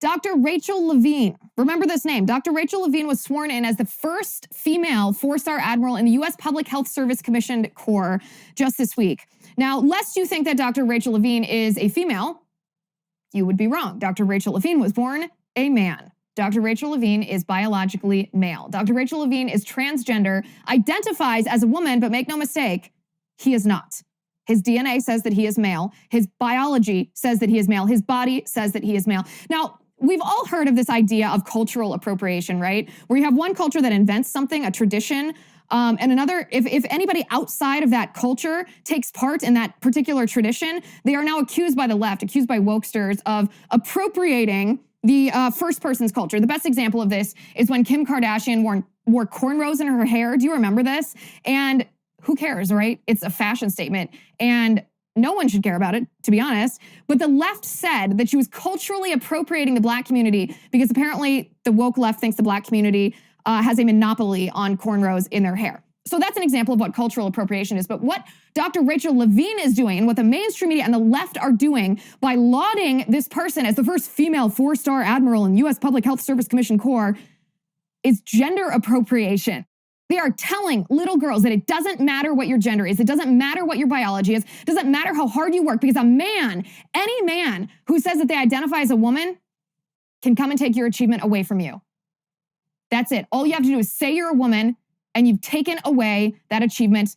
Dr. Rachel Levine. Remember this name. Dr. Rachel Levine was sworn in as the first female 4-star admiral in the U.S. Public Health Service Commissioned Corps just this week. Now, lest you think that Dr. Rachel Levine is a female, you would be wrong. Dr. Rachel Levine was born a man. Dr. Rachel Levine is biologically male. Dr. Rachel Levine is transgender, identifies as a woman, but make no mistake, he is not. His DNA says that he is male. His biology says that he is male. His body says that he is male. Now, we've all heard of this idea of cultural appropriation, right? Where you have one culture that invents something, a tradition, and another, if anybody outside of that culture takes part in that particular tradition, they are now accused by the left, accused by wokesters of appropriating the first person's culture. The best example of this is when Kim Kardashian wore cornrows in her hair. Do you remember this? And who cares, right? It's a fashion statement. And no one should care about it, to be honest. But the left said that she was culturally appropriating the Black community because apparently the woke left thinks the Black community has a monopoly on cornrows in their hair. So that's an example of what cultural appropriation is. But what Dr. Rachel Levine is doing and what the mainstream media and the left are doing by lauding this person as the first female 4-star admiral in U.S. Public Health Service Commission Corps is gender appropriation. They are telling little girls that it doesn't matter what your gender is. It doesn't matter what your biology is. It doesn't matter how hard you work because a man, any man who says that they identify as a woman can come and take your achievement away from you. That's it. All you have to do is say you're a woman and you've taken away that achievement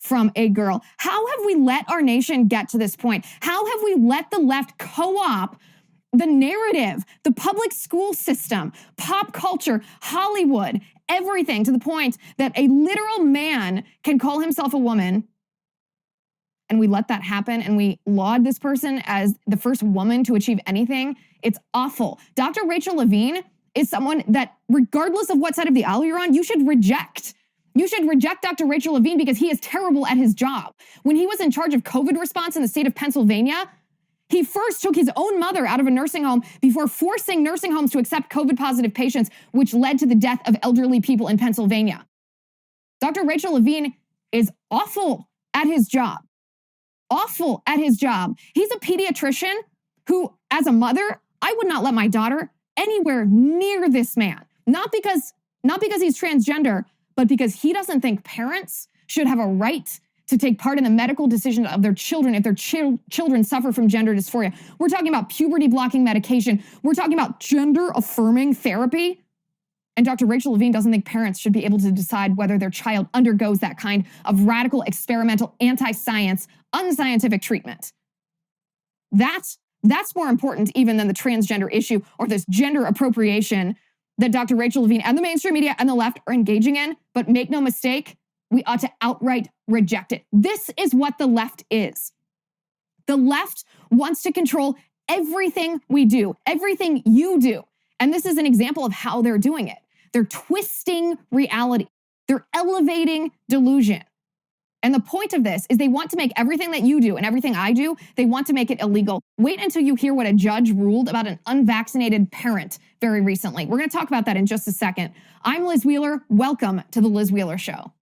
from a girl. How have we let our nation get to this point? How have we let the left co-opt the narrative, the public school system, pop culture, Hollywood, everything to the point that a literal man can call himself a woman, and we let that happen and we laud this person as the first woman to achieve anything? It's awful. Dr. Rachel Levine is someone that, regardless of what side of the aisle you're on, you should reject. You should reject Dr. Rachel Levine because he is terrible at his job. When he was in charge of COVID response in the state of Pennsylvania, he first took his own mother out of a nursing home before forcing nursing homes to accept COVID-positive patients, which led to the death of elderly people in Pennsylvania. Dr. Rachel Levine is awful at his job. Awful at his job. He's a pediatrician who, as a mother, I would not let my daughter anywhere near this man. Not because he's transgender, but because he doesn't think parents should have a right to take part in the medical decision of their children if their children suffer from gender dysphoria. We're talking about puberty-blocking medication. We're talking about gender-affirming therapy. And Dr. Rachel Levine doesn't think parents should be able to decide whether their child undergoes that kind of radical, experimental, anti-science, unscientific treatment. That's more important even than the transgender issue or this gender appropriation that Dr. Rachel Levine and the mainstream media and the left are engaging in. But make no mistake, we ought to outright reject it. This is what the left is. The left wants to control everything we do, everything you do. And this is an example of how they're doing it. They're twisting reality. They're elevating delusion. And the point of this is they want to make everything that you do and everything I do, they want to make it illegal. Wait until you hear what a judge ruled about an unvaccinated parent very recently. We're going to talk about that in just a second. I'm Liz Wheeler. Welcome to The Liz Wheeler Show.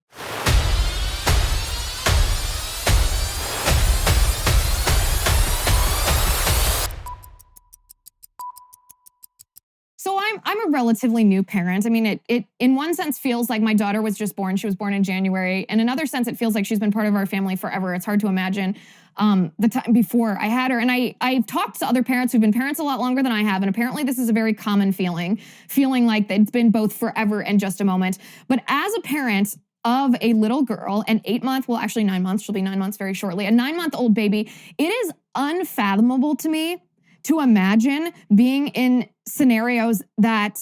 So I'm a relatively new parent. I mean, it in one sense feels like my daughter was just born. She was born in January. In another sense, it feels like she's been part of our family forever. It's hard to imagine the time before I had her. And I've talked to other parents who've been parents a lot longer than I have. And apparently this is a very common feeling like it's been both forever and just a moment. But as a parent of a little girl, an 8-month, well, actually 9 months, she'll be 9 months very shortly, a 9-month-old baby, it is unfathomable to me to imagine being in scenarios that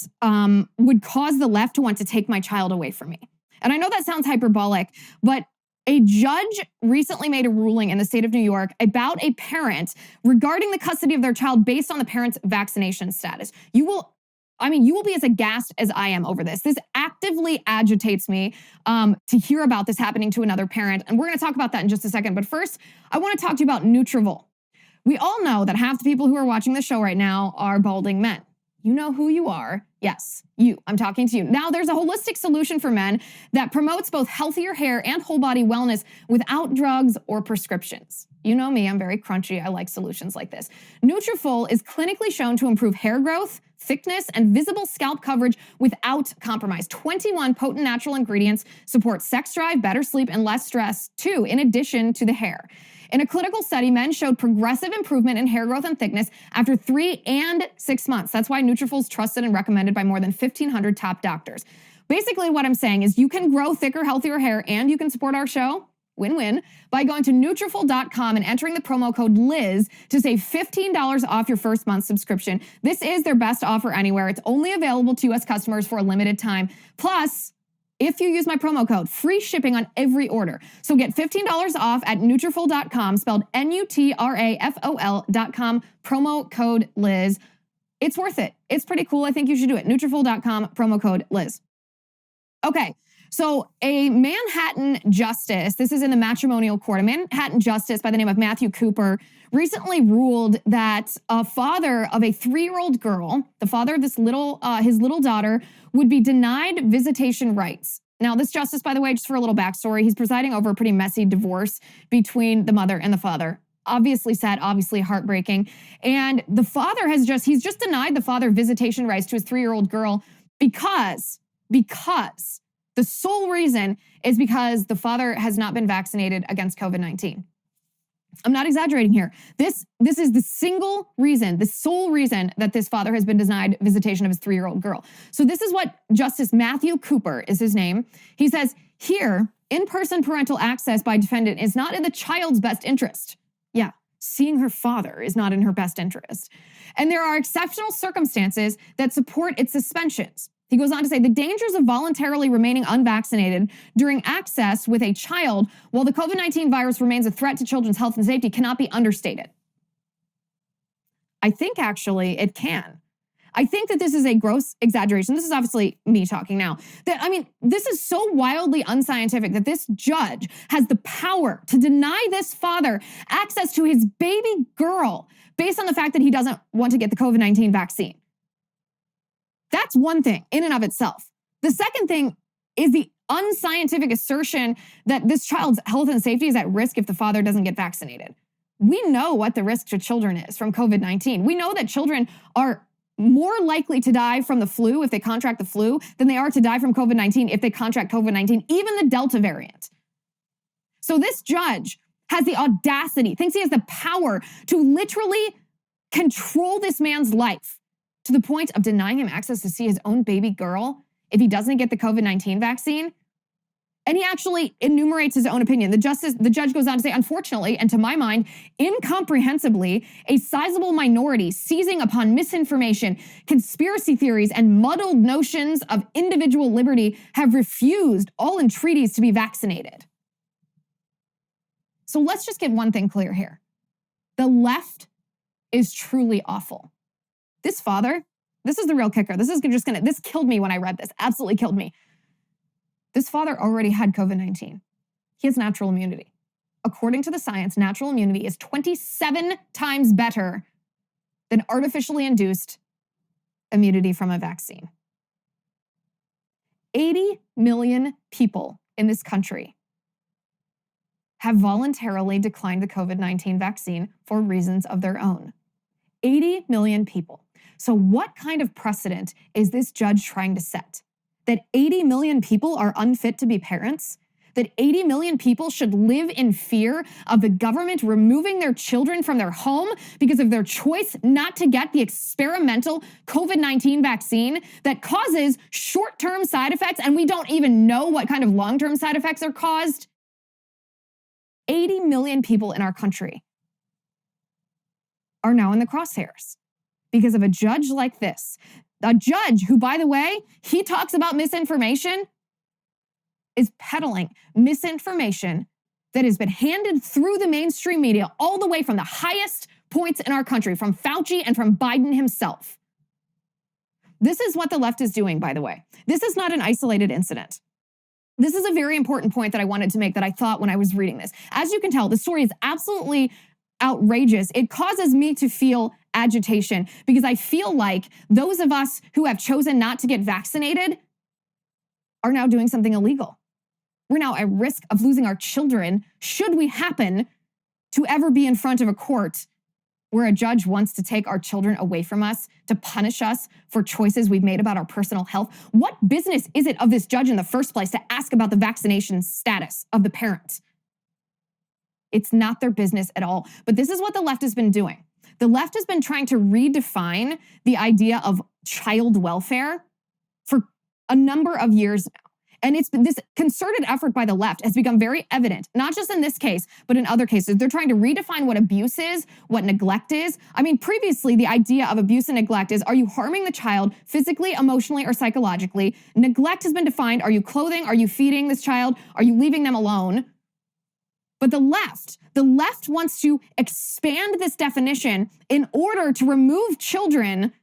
would cause the left to want to take my child away from me. And I know that sounds hyperbolic, but a judge recently made a ruling in the state of New York about a parent regarding the custody of their child based on the parent's vaccination status. You will be as aghast as I am over this. This actively agitates me to hear about this happening to another parent. And we're going to talk about that in just a second. But first, I want to talk to you about NUTRAFOL. We all know that half the people who are watching this show right now are balding men. You know who you are. Yes, you. I'm talking to you. Now, there's a holistic solution for men that promotes both healthier hair and whole body wellness without drugs or prescriptions. You know me, I'm very crunchy. I like solutions like this. NUTRAFOL is clinically shown to improve hair growth, thickness, and visible scalp coverage without compromise. 21 potent natural ingredients support sex drive, better sleep, and less stress, too, in addition to the hair. In a clinical study, men showed progressive improvement in hair growth and thickness after 3 and 6 months. That's why NUTRAFOL is trusted and recommended by more than 1,500 top doctors. Basically, what I'm saying is you can grow thicker, healthier hair, and you can support our show, win-win, by going to NUTRAFOL.com and entering the promo code Liz to save $15 off your first month subscription. This is their best offer anywhere. It's only available to U.S. customers for a limited time. Plus, if you use my promo code, free shipping on every order. So get $15 off at NUTRAFOL.com, spelled NUTRAFOL.com, promo code Liz. It's worth it. It's pretty cool. I think you should do it. NUTRAFOL.com, promo code Liz. Okay, so a Manhattan justice, this is in the matrimonial court, a Manhattan justice by the name of Matthew Cooper recently ruled that a father of a 3-year-old girl, the father of this his little daughter, would be denied visitation rights. Now, this justice, by the way, just for a little backstory, he's presiding over a pretty messy divorce between the mother and the father. Obviously sad, obviously heartbreaking. And the father he's just denied the father visitation rights to his 3-year-old girl because the sole reason is because the father has not been vaccinated against COVID-19. I'm not exaggerating here. This is the sole reason that this father has been denied visitation of his 3-year-old girl. So this is what Justice Matthew Cooper is his name. He says, here, in-person parental access by defendant is not in the child's best interest. Yeah, seeing her father is not in her best interest. And there are exceptional circumstances that support its suspensions. He goes on to say, the dangers of voluntarily remaining unvaccinated during access with a child while the COVID-19 virus remains a threat to children's health and safety cannot be understated. I think actually it can. I think that this is a gross exaggeration. This is obviously me talking now. This is so wildly unscientific that this judge has the power to deny this father access to his baby girl based on the fact that he doesn't want to get the COVID-19 vaccine. That's one thing in and of itself. The second thing is the unscientific assertion that this child's health and safety is at risk if the father doesn't get vaccinated. We know what the risk to children is from COVID-19. We know that children are more likely to die from the flu if they contract the flu than they are to die from COVID-19 if they contract COVID-19, even the Delta variant. So this judge has the audacity, thinks he has the power to literally control this man's life to the point of denying him access to see his own baby girl if he doesn't get the COVID-19 vaccine. And he actually enumerates his own opinion. The judge goes on to say, unfortunately, and to my mind, incomprehensibly, a sizable minority seizing upon misinformation, conspiracy theories, and muddled notions of individual liberty have refused all entreaties to be vaccinated. So let's just get one thing clear here. The left is truly awful. This father, this is the real kicker. This killed me when I read this, absolutely killed me. This father already had COVID-19. He has natural immunity. According to the science, natural immunity is 27 times better than artificially induced immunity from a vaccine. 80 million people in this country have voluntarily declined the COVID-19 vaccine for reasons of their own. 80 million people. So what kind of precedent is this judge trying to set? That 80 million people are unfit to be parents? That 80 million people should live in fear of the government removing their children from their home because of their choice not to get the experimental COVID-19 vaccine that causes short-term side effects, and we don't even know what kind of long-term side effects are caused? 80 million people in our country are now in the crosshairs because of a judge like this. A judge who, by the way, he talks about misinformation, is peddling misinformation that has been handed through the mainstream media all the way from the highest points in our country, from Fauci and from Biden himself. This is what the left is doing, by the way. This is not an isolated incident. This is a very important point that I wanted to make that I thought when I was reading this. As you can tell, the story is absolutely outrageous. It causes me to feel agitation because I feel like those of us who have chosen not to get vaccinated are now doing something illegal. We're now at risk of losing our children should we happen to ever be in front of a court where a judge wants to take our children away from us, to punish us for choices we've made about our personal health? What business is it of this judge in the first place to ask about the vaccination status of the parent? It's not their business at all. But this is what the left has been doing. The left has been trying to redefine the idea of child welfare for a number of years now. And it's been this concerted effort by the left has become very evident, not just in this case, but in other cases. They're trying to redefine what abuse is, what neglect is. I mean, previously, the idea of abuse and neglect is, are you harming the child physically, emotionally, or psychologically? Neglect has been defined. Are you clothing? Are you feeding this child? Are you leaving them alone? But the left wants to expand this definition in order to remove children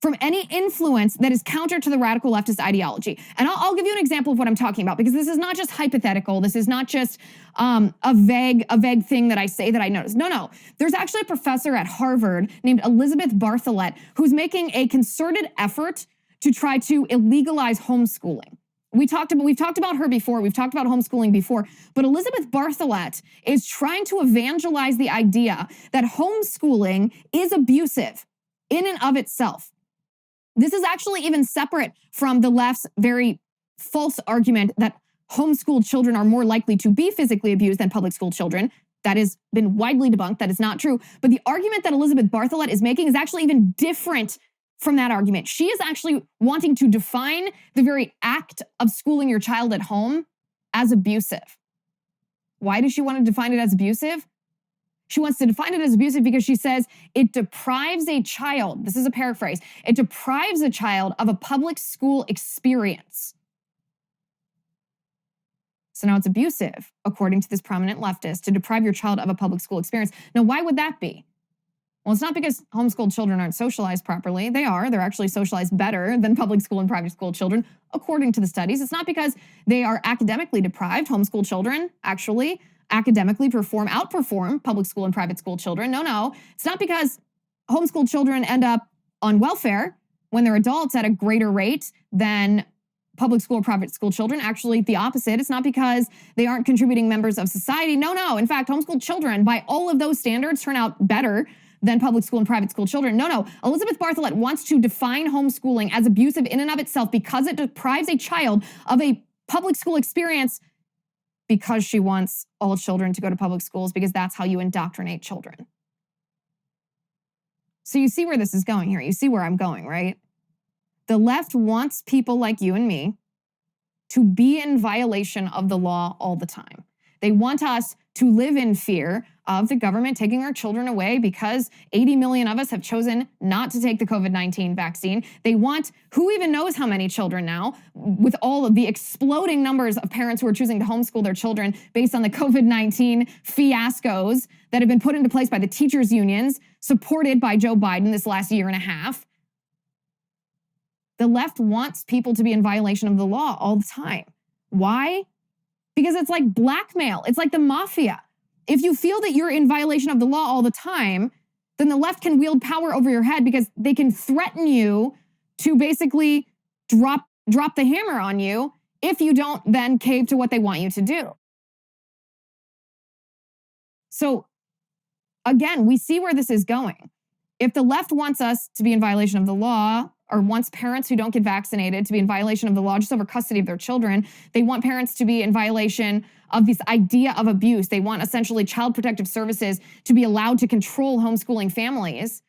from any influence that is counter to the radical leftist ideology. And I'll give you an example of what I'm talking about, because this is not just hypothetical. This is not just a vague thing that I say that I noticed. No. There's actually a professor at Harvard named Elizabeth Bartholet who's making a concerted effort to try to illegalize homeschooling. We've talked about her before. We've talked about homeschooling before. But Elizabeth Bartholet is trying to evangelize the idea that homeschooling is abusive in and of itself. This is actually even separate from the left's very false argument that homeschooled children are more likely to be physically abused than public school children. That has been widely debunked. That is not true. But the argument that Elizabeth Bartholet is making is actually even different from that argument. She is actually wanting to define the very act of schooling your child at home as abusive. Why does she want to define it as abusive? She wants to define it as abusive because she says it deprives a child, this is a paraphrase, it deprives a child of a public school experience. So now it's abusive, according to this prominent leftist, to deprive your child of a public school experience. Now, why would that be? Well, it's not because homeschooled children aren't socialized properly. They are. They're actually socialized better than public school and private school children, according to the studies. It's not because they are academically deprived. Homeschooled children actually academically outperform public school and private school children. No. It's not because homeschooled children end up on welfare when they're adults at a greater rate than public school or private school children. Actually, the opposite. It's not because they aren't contributing members of society. No. In fact, homeschooled children, by all of those standards, turn out better than public school and private school children. No. Elizabeth Bartholet wants to define homeschooling as abusive in and of itself because it deprives a child of a public school experience, because she wants all children to go to public schools, because that's how you indoctrinate children. So you see where this is going here. You see where I'm going, right? The left wants people like you and me to be in violation of the law all the time. They want us to live in fear of the government taking our children away because 80 million of us have chosen not to take the COVID-19 vaccine. They want, who even knows how many children now, with all of the exploding numbers of parents who are choosing to homeschool their children based on the COVID-19 fiascos that have been put into place by the teachers' unions, supported by Joe Biden this last year and a half. The left wants people to be in violation of the law all the time. Why? Because it's like blackmail. It's like the mafia. If you feel that you're in violation of the law all the time, then the left can wield power over your head because they can threaten you to basically drop the hammer on you if you don't then cave to what they want you to do. So again, we see where this is going. If the left wants us to be in violation of the law, or wants parents who don't get vaccinated to be in violation of the law just over custody of their children, they want parents to be in violation of this idea of abuse. They want essentially child protective services to be allowed to control homeschooling families.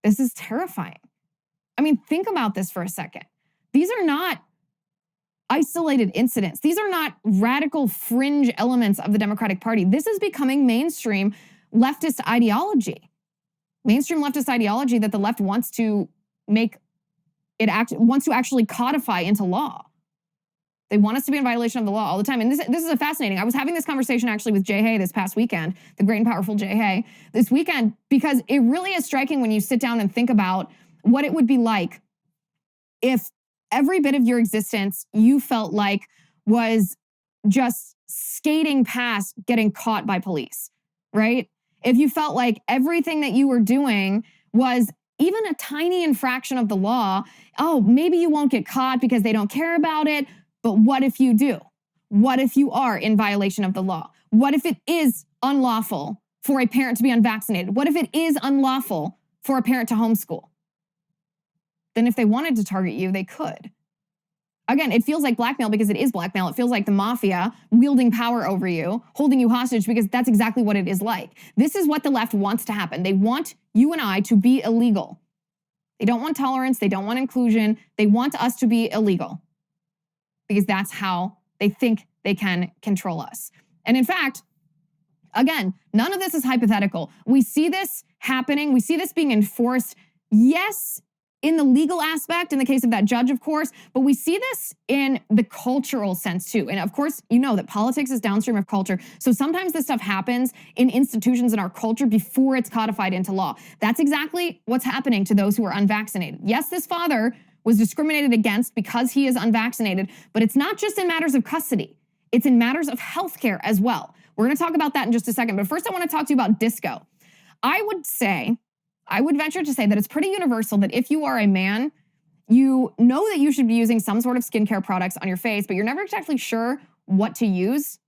This is terrifying. I mean, think about this for a second. These are not isolated incidents. These are not radical fringe elements of the Democratic Party. This is becoming mainstream leftist ideology. Mainstream leftist ideology that the left wants to wants to actually codify into law. They want us to be in violation of the law all the time. And this is fascinating. I was having this conversation actually with Jay Hay this past weekend, the great and powerful Jay Hay, this weekend, because it really is striking when you sit down and think about what it would be like if every bit of your existence you felt like was just skating past getting caught by police, right? If you felt like everything that you were doing was even a tiny infraction of the law, oh, maybe you won't get caught because they don't care about it, but what if you do? What if you are in violation of the law? What if it is unlawful for a parent to be unvaccinated? What if it is unlawful for a parent to homeschool? Then if they wanted to target you, they could. Again, it feels like blackmail because it is blackmail. It feels like the mafia wielding power over you, holding you hostage, because that's exactly what it is like. This is what the left wants to happen. They want you and I to be illegal. They don't want tolerance. They don't want inclusion. They want us to be illegal because that's how they think they can control us. And in fact, again, none of this is hypothetical. We see this happening. We see this being enforced. Yes, in the legal aspect, in the case of that judge, of course, but we see this in the cultural sense too. And of course, you know that politics is downstream of culture. So sometimes this stuff happens in institutions in our culture before it's codified into law. That's exactly what's happening to those who are unvaccinated. Yes, this father was discriminated against because he is unvaccinated, but it's not just in matters of custody. It's in matters of healthcare as well. We're going to talk about that in just a second. But first, I want to talk to you about disco. I would venture to say that it's pretty universal that if you are a man, you know that you should be using some sort of skincare products on your face, but you're never exactly sure what to use.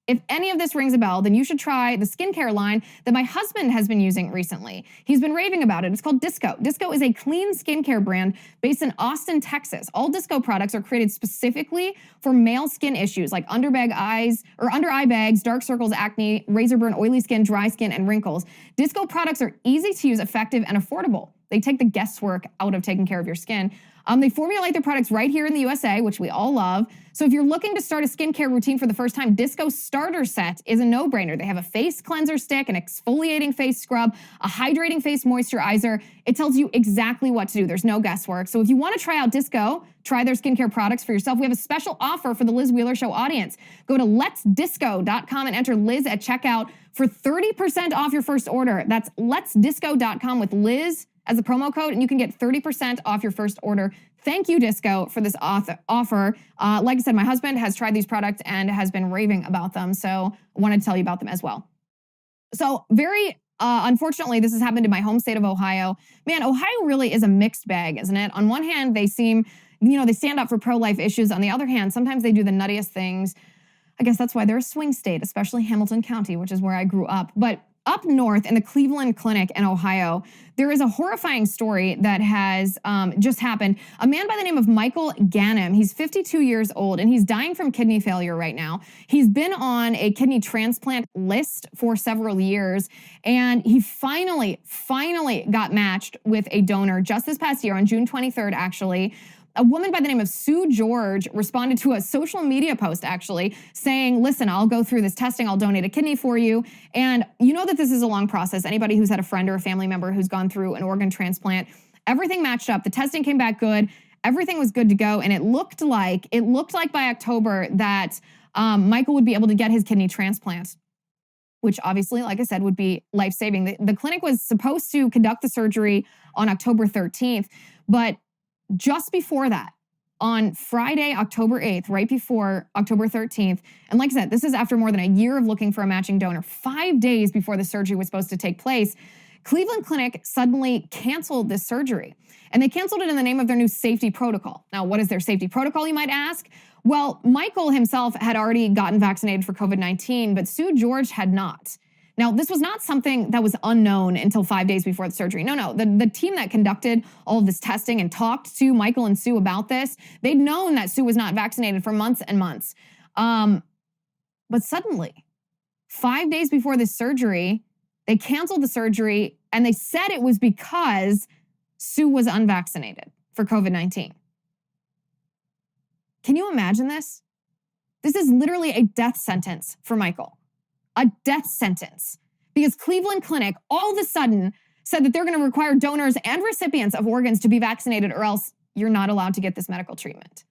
If any of this rings a bell, then you should try the skincare line that my husband has been using recently. He's been raving about it. It's called Disco. Disco is a clean skincare brand based in Austin, Texas. All Disco products are created specifically for male skin issues like under eye bags, dark circles, acne, razor burn, oily skin, dry skin, and wrinkles. Disco products are easy to use, effective, and affordable. They take the guesswork out of taking care of your skin. They formulate their products right here in the USA, which we all love. So if you're looking to start a skincare routine for the first time, Disco Starter Set is a no-brainer. They have a face cleanser stick, an exfoliating face scrub, a hydrating face moisturizer. It tells you exactly what to do. There's no guesswork. So if you want to try out Disco, try their skincare products for yourself. We have a special offer for the Liz Wheeler Show audience. Go to letsdisco.com and enter Liz at checkout for 30% off your first order. That's letsdisco.com with Liz as a promo code, and you can get 30% off your first order. Thank you, Disco, for this offer. Like I said, my husband has tried these products and has been raving about them, so I wanted to tell you about them as well. So very unfortunately, this has happened in my home state of Ohio. Man, Ohio really is a mixed bag, isn't it? On one hand, they seem, they stand up for pro-life issues. On the other hand, sometimes they do the nuttiest things. I guess that's why they're a swing state, especially Hamilton County, which is where I grew up. But up north in the Cleveland Clinic in Ohio, there is a horrifying story that has just happened. A man by the name of Michael Ganem, he's 52 years old, and he's dying from kidney failure right now. He's been on a kidney transplant list for several years, and he finally got matched with a donor just this past year on June 23rd, actually. A woman by the name of Sue George responded to a social media post, actually, saying, listen, I'll go through this testing. I'll donate a kidney for you. And you know that this is a long process. Anybody who's had a friend or a family member who's gone through an organ transplant, everything matched up. The testing came back good. Everything was good to go. And it looked like by October that Michael would be able to get his kidney transplant, which obviously, like I said, would be life-saving. The clinic was supposed to conduct the surgery on October 13th, but just before that, on Friday, October 8th, right before October 13th, and like I said, this is after more than a year of looking for a matching donor, 5 days before the surgery was supposed to take place, Cleveland Clinic suddenly canceled this surgery. And they canceled it in the name of their new safety protocol. Now, what is their safety protocol, you might ask? Well, Michael himself had already gotten vaccinated for COVID-19, but Sue George had not. Now, this was not something that was unknown until 5 days before the surgery. No. The team that conducted all of this testing and talked to Michael and Sue about this, they'd known that Sue was not vaccinated for months and months. But suddenly, 5 days before this surgery, they canceled the surgery, and they said it was because Sue was unvaccinated for COVID-19. Can you imagine this? This is literally a death sentence for Michael. A death sentence. Because Cleveland Clinic all of a sudden said that they're going to require donors and recipients of organs to be vaccinated, or else you're not allowed to get this medical treatment.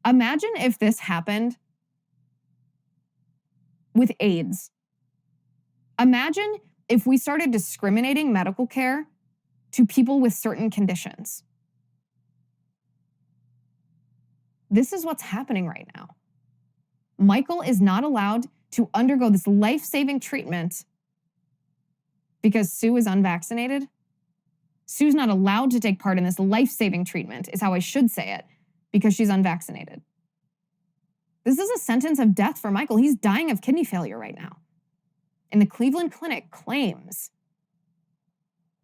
Imagine if this happened with AIDS. Imagine if we started discriminating medical care to people with certain conditions. This is what's happening right now. Michael is not allowed to undergo this life-saving treatment because Sue is unvaccinated. Sue's not allowed to take part in this life-saving treatment, is how I should say it, because she's unvaccinated. This is a sentence of death for Michael. He's dying of kidney failure right now. And the Cleveland Clinic claims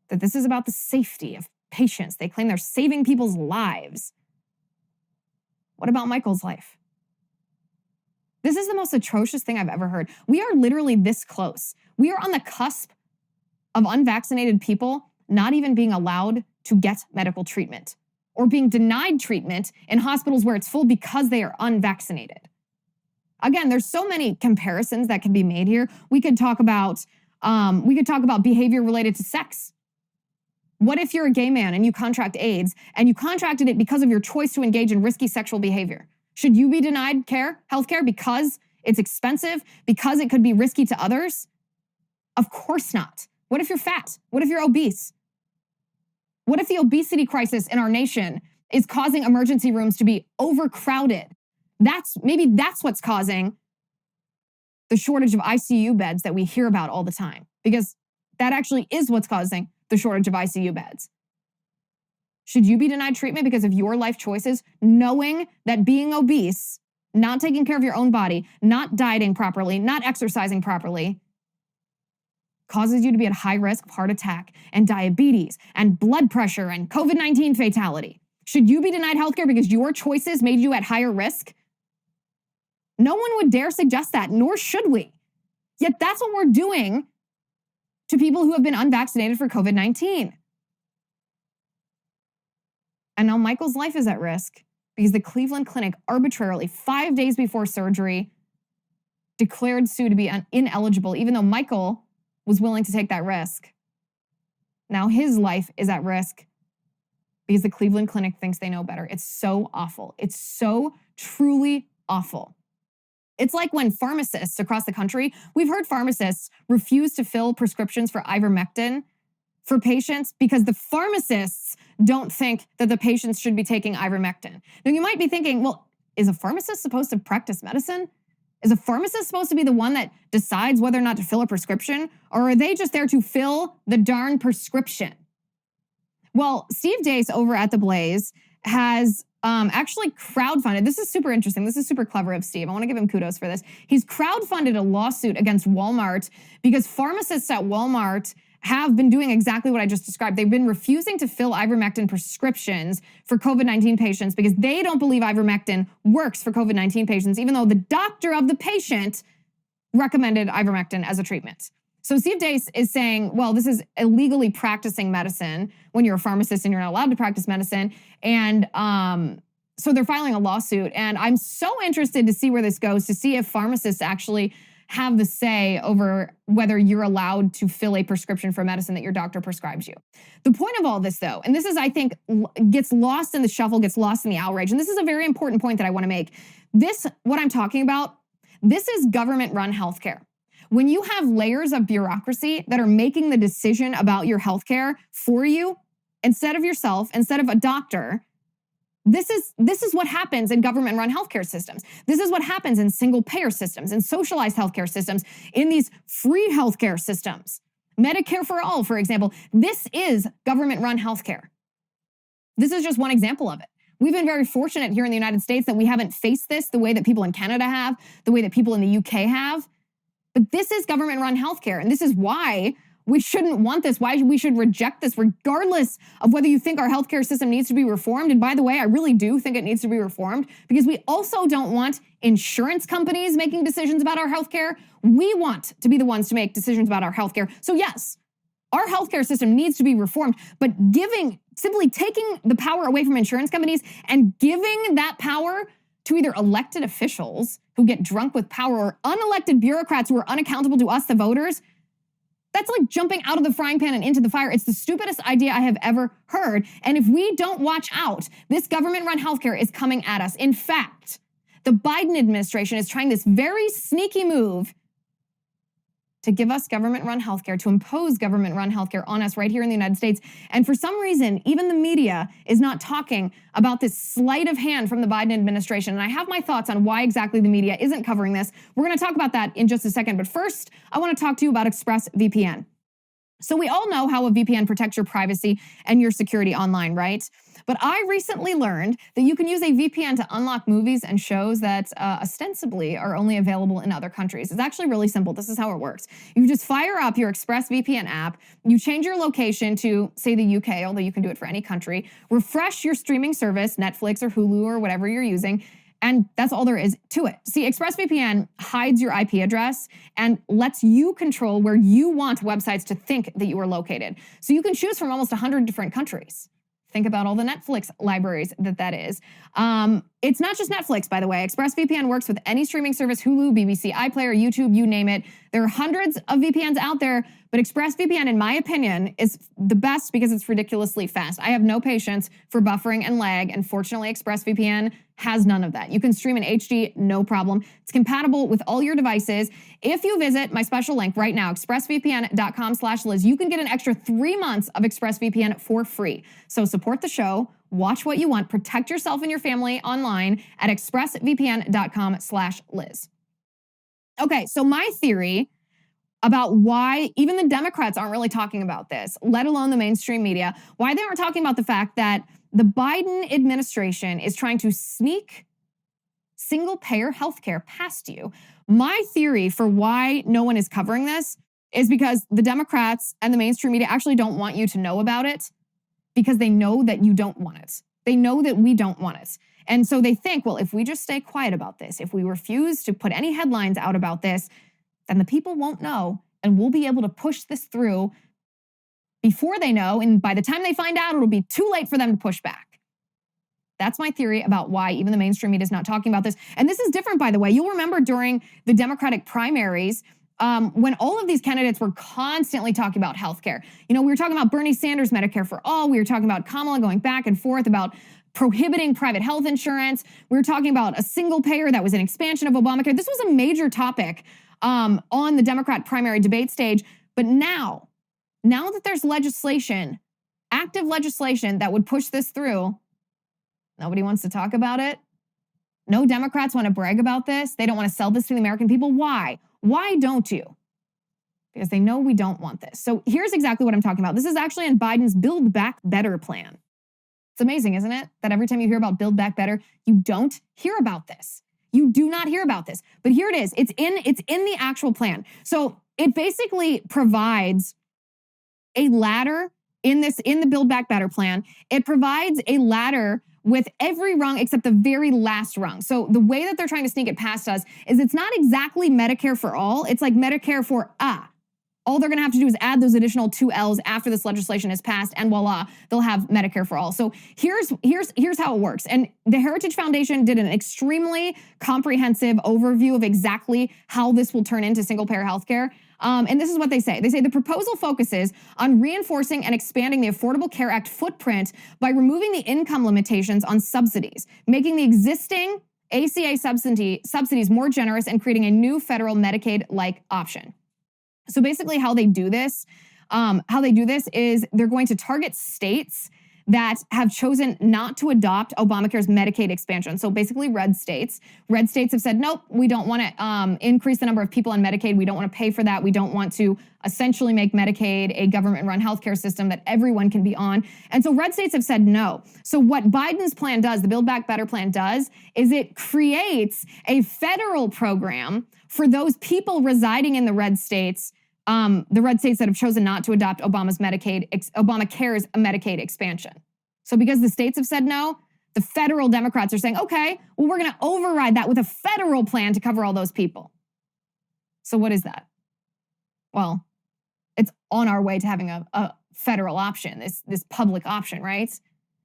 that this is about the safety of patients. They claim they're saving people's lives. What about Michael's life? This is the most atrocious thing I've ever heard. We are literally this close. We are on the cusp of unvaccinated people not even being allowed to get medical treatment or being denied treatment in hospitals where it's full because they are unvaccinated. Again, there's so many comparisons that can be made here. We could talk about behavior related to sex. What if you're a gay man and you contract AIDS and you contracted it because of your choice to engage in risky sexual behavior? Should you be denied healthcare because it's expensive, because it could be risky to others? Of course not. What if you're fat? What if you're obese? What if the obesity crisis in our nation is causing emergency rooms to be overcrowded? Maybe that's what's causing the shortage of ICU beds that we hear about all the time, because that actually is what's causing the shortage of ICU beds. Should you be denied treatment because of your life choices, knowing that being obese, not taking care of your own body, not dieting properly, not exercising properly, causes you to be at high risk of heart attack and diabetes and blood pressure and COVID-19 fatality? Should you be denied healthcare because your choices made you at higher risk? No one would dare suggest that, nor should we. Yet that's what we're doing to people who have been unvaccinated for COVID-19. And now Michael's life is at risk because the Cleveland Clinic arbitrarily, 5 days before surgery, declared Sue to be ineligible, even though Michael was willing to take that risk. Now his life is at risk because the Cleveland Clinic thinks they know better. It's so awful. It's so truly awful. It's like when pharmacists across the country, we've heard pharmacists refuse to fill prescriptions for ivermectin for patients because the pharmacists don't think that the patients should be taking ivermectin. Now you might be thinking, well, is a pharmacist supposed to practice medicine? Is a pharmacist supposed to be the one that decides whether or not to fill a prescription? Or are they just there to fill the darn prescription? Well, Steve Deace over at The Blaze has actually crowdfunded. This is super interesting. This is super clever of Steve. I want to give him kudos for this. He's crowdfunded a lawsuit against Walmart because pharmacists at Walmart have been doing exactly what I just described. They've been refusing to fill ivermectin prescriptions for COVID-19 patients because they don't believe ivermectin works for COVID-19 patients, even though the doctor of the patient recommended ivermectin as a treatment. So Steve Deace is saying, well, this is illegally practicing medicine when you're a pharmacist and you're not allowed to practice medicine. And so they're filing a lawsuit. And I'm so interested to see where this goes, to see if pharmacists actually have the say over whether you're allowed to fill a prescription for medicine that your doctor prescribes you. The point of all this, though, and this is, I think, gets lost in the shuffle, gets lost in the outrage, and this is a very important point that I want to make. What I'm talking about, this is government-run healthcare. When you have layers of bureaucracy that are making the decision about your healthcare for you, instead of yourself, instead of a doctor, this is what happens in government-run healthcare systems. This is what happens in single-payer systems, in socialized healthcare systems, in these free healthcare systems. Medicare for all, for example. This is government-run healthcare. This is just one example of it. We've been very fortunate here in the United States that we haven't faced this the way that people in Canada have, the way that people in the UK have. But this is government-run healthcare, and this is why we shouldn't want this, why we should reject this, regardless of whether you think our healthcare system needs to be reformed. And by the way, I really do think it needs to be reformed because we also don't want insurance companies making decisions about our healthcare. We want to be the ones to make decisions about our healthcare. So yes, our healthcare system needs to be reformed, but simply taking the power away from insurance companies and giving that power to either elected officials who get drunk with power or unelected bureaucrats who are unaccountable to us, the voters, that's like jumping out of the frying pan and into the fire. It's the stupidest idea I have ever heard. And if we don't watch out, this government-run healthcare is coming at us. In fact, the Biden administration is trying this very sneaky move to give us government-run healthcare, to impose government-run healthcare on us right here in the United States. And for some reason, even the media is not talking about this sleight of hand from the Biden administration. And I have my thoughts on why exactly the media isn't covering this. We're going to talk about that in just a second. But first, I want to talk to you about EXPRESSVPN. So we all know how a VPN protects your privacy and your security online, right? But I recently learned that you can use a VPN to unlock movies and shows that ostensibly are only available in other countries. It's actually really simple. This is how it works. You just fire up your EXPRESSVPN app, you change your location to, say, the UK, although you can do it for any country, refresh your streaming service, Netflix or Hulu or whatever you're using, and that's all there is to it. See, EXPRESSVPN hides your IP address and lets you control where you want websites to think that you are located. So you can choose from almost 100 different countries. Think about all the Netflix libraries that is. It's not just Netflix, by the way. EXPRESSVPN works with any streaming service, Hulu, BBC, iPlayer, YouTube, you name it. There are hundreds of VPNs out there, but EXPRESSVPN, in my opinion, is the best because it's ridiculously fast. I have no patience for buffering and lag, and fortunately, EXPRESSVPN has none of that. You can stream in HD, no problem. It's compatible with all your devices. If you visit my special link right now, expressvpn.com/Liz, you can get an extra 3 months of EXPRESSVPN for free. So support the show, watch what you want, protect yourself and your family online at expressvpn.com/Liz. Okay, so my theory about why even the Democrats aren't really talking about this, let alone the mainstream media, why they aren't talking about the fact that the Biden administration is trying to sneak single-payer healthcare past you. My theory for why no one is covering this is because the Democrats and the mainstream media actually don't want you to know about it because they know that you don't want it. They know that we don't want it. And so they think, well, if we just stay quiet about this, if we refuse to put any headlines out about this, then the people won't know, and we'll be able to push this through before they know, and by the time they find out, it'll be too late for them to push back. That's my theory about why even the mainstream media is not talking about this. And this is different, by the way. You'll remember during the Democratic primaries, when all of these candidates were constantly talking about healthcare. You know, we were talking about Bernie Sanders' Medicare for All. We were talking about Kamala going back and forth about prohibiting private health insurance. We were talking about a single payer that was an expansion of Obamacare. This was a major topic on the Democrat primary debate stage. But now that there's legislation, active legislation that would push this through, nobody wants to talk about it. No Democrats want to brag about this. They don't want to sell this to the American people. Why? Why don't you? Because they know we don't want this. So here's exactly what I'm talking about. This is actually in Biden's Build Back Better plan. It's amazing, isn't it? That every time you hear about Build Back Better, you don't hear about this. You do not hear about this. But here it is. It's in the actual plan. So it basically provides a ladder in the Build Back Better plan. It provides a ladder with every rung except the very last rung. So the way that they're trying to sneak it past us is it's not exactly Medicare for all. It's like Medicare for all they're going to have to do is add those additional 2 L's after this legislation is passed, and voila, they'll have Medicare for all. So here's how it works. And the Heritage Foundation did an extremely comprehensive overview of exactly how this will turn into single-payer healthcare. And this is what they say. They say the proposal focuses on reinforcing and expanding the Affordable Care Act footprint by removing the income limitations on subsidies, making the existing ACA subsidies more generous, and creating a new federal Medicaid-like option. So basically how they do this is they're going to target states that have chosen not to adopt Obamacare's Medicaid expansion. So basically red states. Red states have said, nope, we don't want to increase the number of people on Medicaid. We don't want to pay for that. We don't want to essentially make Medicaid a government-run healthcare system that everyone can be on. And so red states have said no. So what Biden's plan does, the Build Back Better plan does, is it creates a federal program for those people residing in the red states that have chosen not to adopt Obamacare's Medicaid expansion. So because the states have said no, the federal Democrats are saying, okay, well, we're going to override that with a federal plan to cover all those people. So what is that? Well, it's on our way to having a federal option, this public option, right?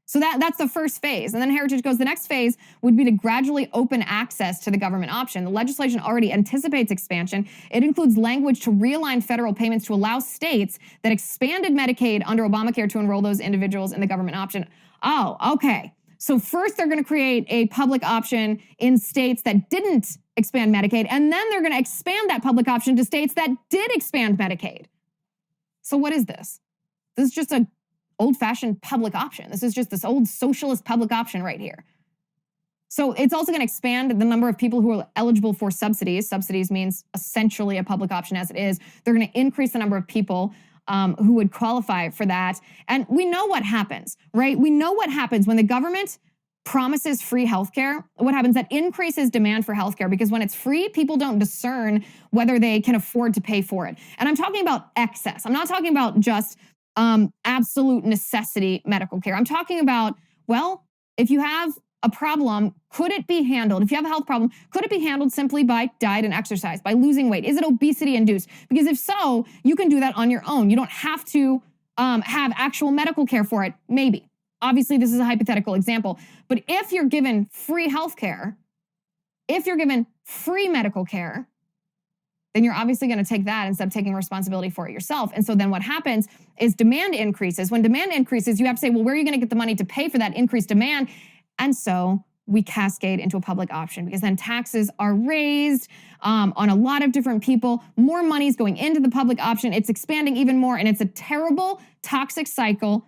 So that's the first phase. And then Heritage goes, the next phase would be to gradually open access to the government option. The legislation already anticipates expansion. It includes language to realign federal payments to allow states that expanded Medicaid under Obamacare to enroll those individuals in the government option. Oh, okay. So first they're going to create a public option in states that didn't expand Medicaid, and then they're going to expand that public option to states that did expand Medicaid. So what is this? This is just a old-fashioned public option. This is just this old socialist public option right here. So it's also going to expand the number of people who are eligible for subsidies. Subsidies means essentially a public option as it is. They're going to increase the number of people who would qualify for that. And we know what happens, right? We know what happens when the government promises free healthcare. What happens? That increases demand for healthcare, because when it's free, people don't discern whether they can afford to pay for it. And I'm talking about excess. I'm not talking about just absolute necessity medical care. I'm talking about, well, if you have a problem, could it be handled? If you have a health problem, could it be handled simply by diet and exercise, by losing weight? Is it obesity induced? Because if so, you can do that on your own. You don't have to have actual medical care for it. Maybe. Obviously, this is a hypothetical example. But if you're given free health care, if you're given free medical care, then you're obviously going to take that instead of taking responsibility for it yourself. And so then what happens is demand increases. When demand increases, you have to say, well, where are you going to get the money to pay for that increased demand? And so we cascade into a public option, because then taxes are raised on a lot of different people. More money is going into the public option. It's expanding even more. And it's a terrible, toxic cycle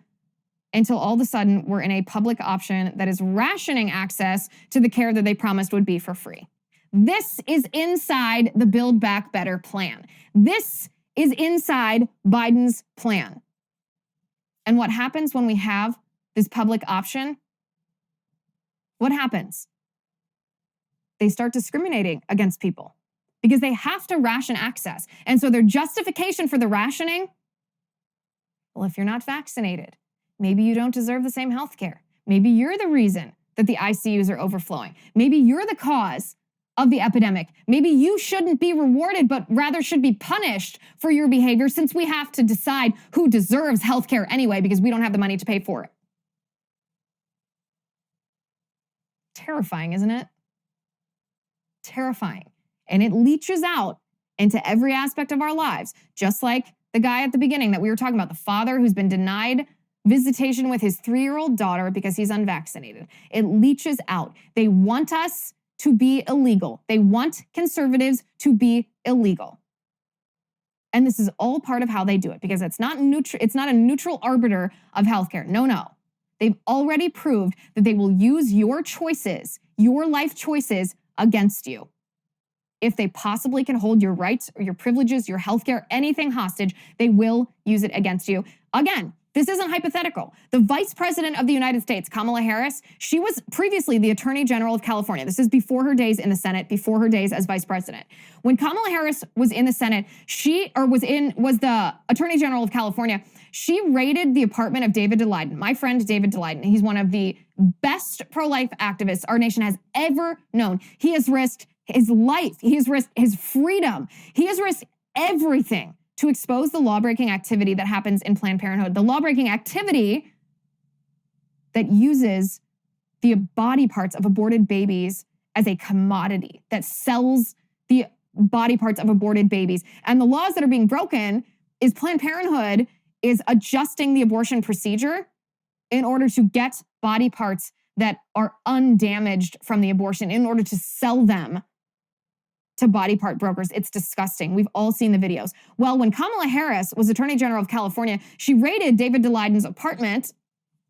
until all of a sudden we're in a public option that is rationing access to the care that they promised would be for free. This is inside the Build Back Better plan. This is inside Biden's plan. And what happens when we have this public option? What happens? They start discriminating against people because they have to ration access. And so their justification for the rationing, well, if you're not vaccinated, maybe you don't deserve the same health care. Maybe you're the reason that the ICUs are overflowing. Maybe you're the cause of the epidemic. Maybe you shouldn't be rewarded, but rather should be punished for your behavior, since we have to decide who deserves health care anyway because we don't have the money to pay for it. Terrifying, isn't it? Terrifying. And it leaches out into every aspect of our lives, just like the guy at the beginning that we were talking about, the father who's been denied visitation with his 3-year-old daughter because he's unvaccinated. It leaches out. They want us to be illegal. They want conservatives to be illegal. And this is all part of how they do it, because it's not a neutral arbiter of healthcare. No. They've already proved that they will use your choices, your life choices, against you. If they possibly can hold your rights or your privileges, your healthcare, anything hostage, they will use it against you. Again, this isn't hypothetical. The Vice President of the United States, Kamala Harris, she was previously the Attorney General of California. This is before her days in the Senate, before her days as Vice President. When Kamala Harris was in the Senate, was the Attorney General of California, she raided the apartment of David Daleiden, my friend David Daleiden. He's one of the best pro-life activists our nation has ever known. He has risked his life. He has risked his freedom. He has risked everything to expose the law-breaking activity that happens in Planned Parenthood, the law-breaking activity that uses the body parts of aborted babies as a commodity, that sells the body parts of aborted babies. And the laws that are being broken is Planned Parenthood is adjusting the abortion procedure in order to get body parts that are undamaged from the abortion in order to sell them to body part brokers. It's disgusting. We've all seen the videos. Well, when Kamala Harris was Attorney General of California, she raided David Daleiden's apartment.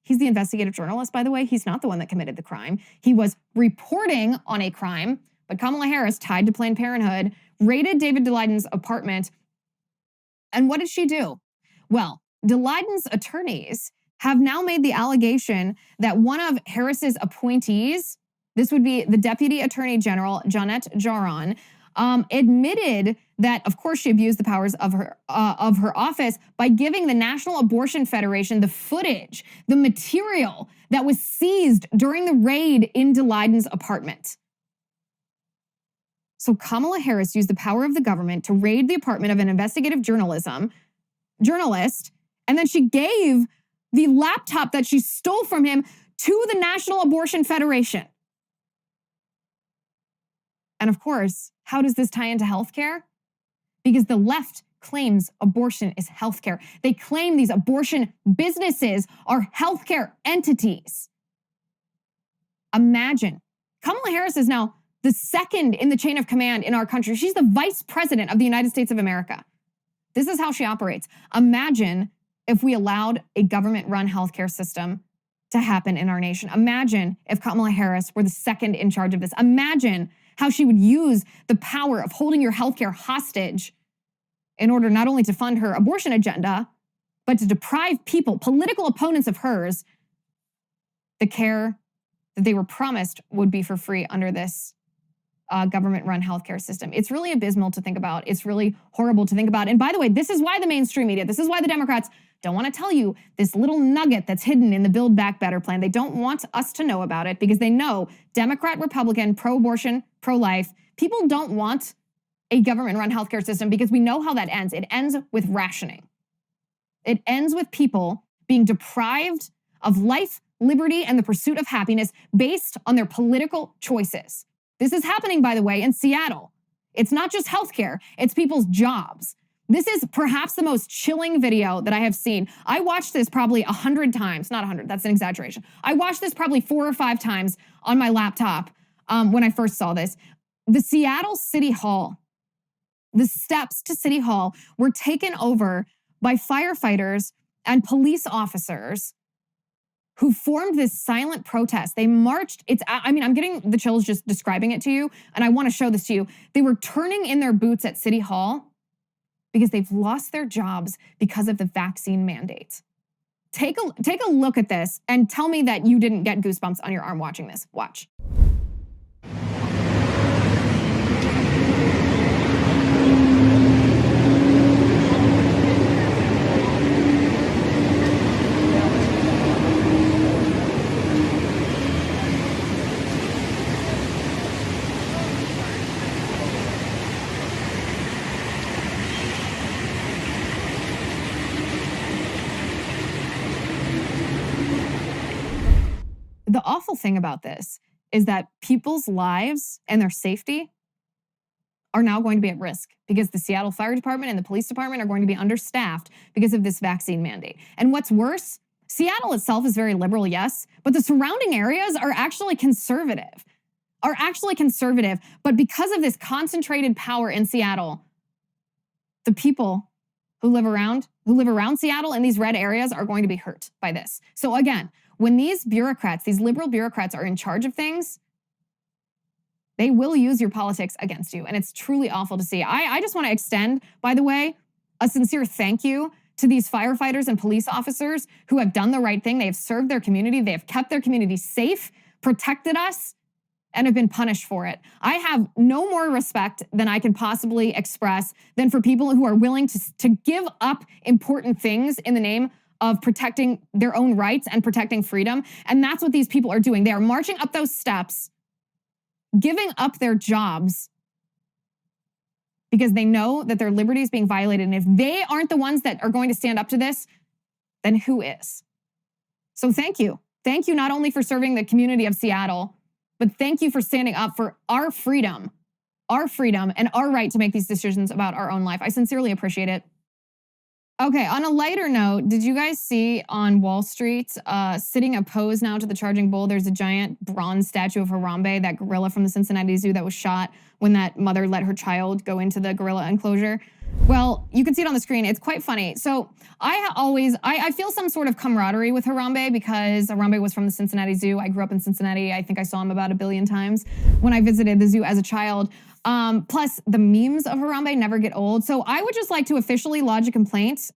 He's the investigative journalist, by the way. He's not the one that committed the crime. He was reporting on a crime, but Kamala Harris, tied to Planned Parenthood, raided David Daleiden's apartment. And what did she do? Well, Daleiden's attorneys have now made the allegation that one of Harris's appointees, this would be the Deputy Attorney General, Janet Jaron, admitted that, of course, she abused the powers of her office by giving the National Abortion Federation the footage, the material that was seized during the raid in Daleiden's apartment. So Kamala Harris used the power of the government to raid the apartment of an investigative journalist, and then she gave the laptop that she stole from him to the National Abortion Federation. And of course, how does this tie into healthcare? Because the left claims abortion is healthcare. They claim these abortion businesses are healthcare entities. Imagine, Kamala Harris is now the second in the chain of command in our country. She's the Vice President of the United States of America. This is how she operates. Imagine if we allowed a government-run healthcare system to happen in our nation. Imagine if Kamala Harris were the second in charge of this. Imagine how she would use the power of holding your healthcare hostage in order not only to fund her abortion agenda, but to deprive people, political opponents of hers, the care that they were promised would be for free under this government-run healthcare system. It's really abysmal to think about. It's really horrible to think about. And by the way, this is why the mainstream media, this is why the Democrats don't want to tell you this little nugget that's hidden in the Build Back Better plan. They don't want us to know about it because they know Democrat, Republican, pro-abortion, pro-life, people don't want a government-run healthcare system because we know how that ends. It ends with rationing. It ends with people being deprived of life, liberty, and the pursuit of happiness based on their political choices. This is happening, by the way, in Seattle. It's not just healthcare, it's people's jobs. This is perhaps the most chilling video that I have seen. I watched this probably 100 times, not 100, that's an exaggeration. I watched this probably 4 or 5 times on my laptop when I first saw this. The Seattle City Hall, the steps to City Hall were taken over by firefighters and police officers who formed this silent protest. They marched, I'm getting the chills just describing it to you, and I want to show this to you. They were turning in their boots at City Hall because they've lost their jobs because of the vaccine mandate. Take a look at this and tell me that you didn't get goosebumps on your arm watching this. Watch. The awful thing about this is that people's lives and their safety are now going to be at risk because the Seattle Fire Department and the police department are going to be understaffed because of this vaccine mandate. And what's worse, Seattle itself is very liberal, yes, but the surrounding areas are actually conservative. But because of this concentrated power in Seattle, the people who live around Seattle in these red areas are going to be hurt by this. So again, when these bureaucrats, these liberal bureaucrats are in charge of things, they will use your politics against you. And it's truly awful to see. I just want to extend, by the way, a sincere thank you to these firefighters and police officers who have done the right thing. They have served their community. They have kept their community safe, protected us, and have been punished for it. I have no more respect than I can possibly express than for people who are willing to give up important things in the name of protecting their own rights and protecting freedom. And that's what these people are doing. They are marching up those steps, giving up their jobs because they know that their liberty is being violated. And if they aren't the ones that are going to stand up to this, then who is? So thank you. Thank you not only for serving the community of Seattle, but thank you for standing up for our freedom and our right to make these decisions about our own life. I sincerely appreciate it. Okay, on a lighter note, did you guys see on Wall Street, sitting opposed now to the charging bull, there's a giant bronze statue of Harambe, that gorilla from the Cincinnati Zoo that was shot when that mother let her child go into the gorilla enclosure? Well, you can see it on the screen. It's quite funny. So I feel some sort of camaraderie with Harambe because Harambe was from the Cincinnati Zoo. I grew up in Cincinnati. I think I saw him about 1 billion times when I visited the zoo as a child. Plus, the memes of Harambe never get old. So I would just like to officially lodge a complaint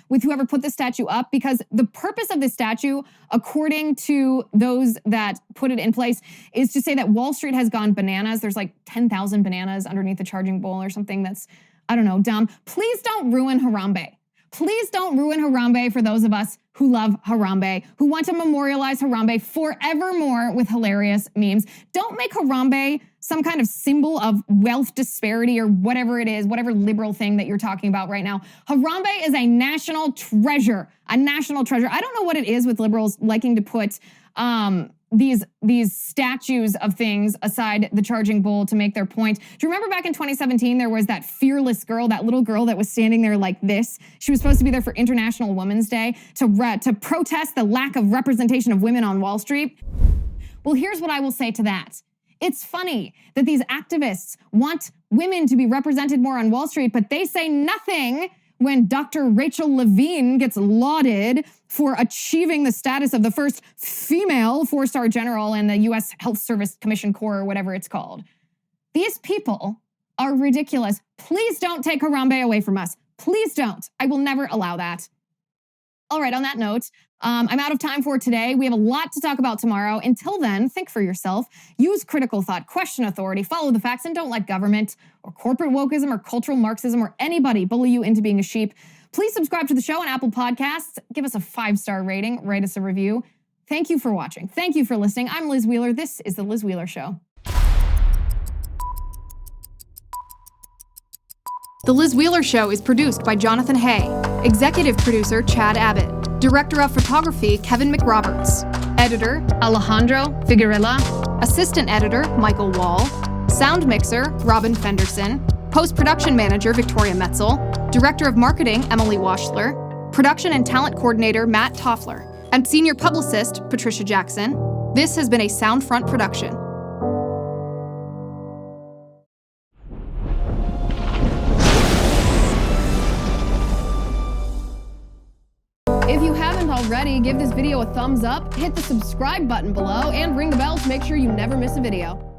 with whoever put the statue up, because the purpose of this statue, according to those that put it in place, is to say that Wall Street has gone bananas. There's like 10,000 bananas underneath the charging bull or something that's, I don't know, dumb. Please don't ruin Harambe. Please don't ruin Harambe for those of us who love Harambe, who want to memorialize Harambe forevermore with hilarious memes. Don't make Harambe some kind of symbol of wealth disparity or whatever it is, whatever liberal thing that you're talking about right now. Harambe is a national treasure, a national treasure. I don't know what it is with liberals liking to put these statues of things aside the charging bull to make their point. Do you remember back in 2017, there was that fearless girl, that little girl that was standing there like this? She was supposed to be there for International Women's Day to protest the lack of representation of women on Wall Street. Well, here's what I will say to that. It's funny that these activists want women to be represented more on Wall Street, but they say nothing when Dr. Rachel Levine gets lauded for achieving the status of the first female 4-star general in the U.S. Health Service Commission Corps, or whatever it's called. These people are ridiculous. Please don't take Harambe away from us. Please don't. I will never allow that. All right, on that note, I'm out of time for today. We have a lot to talk about tomorrow. Until then, think for yourself, use critical thought, question authority, follow the facts, and don't let government or corporate wokeism or cultural Marxism or anybody bully you into being a sheep. Please subscribe to the show on Apple Podcasts. Give us a 5-star rating. Write us a review. Thank you for watching. Thank you for listening. I'm Liz Wheeler. This is The Liz Wheeler Show. The Liz Wheeler Show is produced by Jonathan Hay, executive producer Chad Abbott, director of photography Kevin McRoberts, editor Alejandro Figuerella, assistant editor Michael Wall, sound mixer Robin Fenderson, post-production manager Victoria Metzel, director of marketing Emily Washler, production and talent coordinator Matt Toffler, and senior publicist Patricia Jackson. This has been a Soundfront production. If you haven't already, give this video a thumbs up, hit the subscribe button below, and ring the bell to make sure you never miss a video.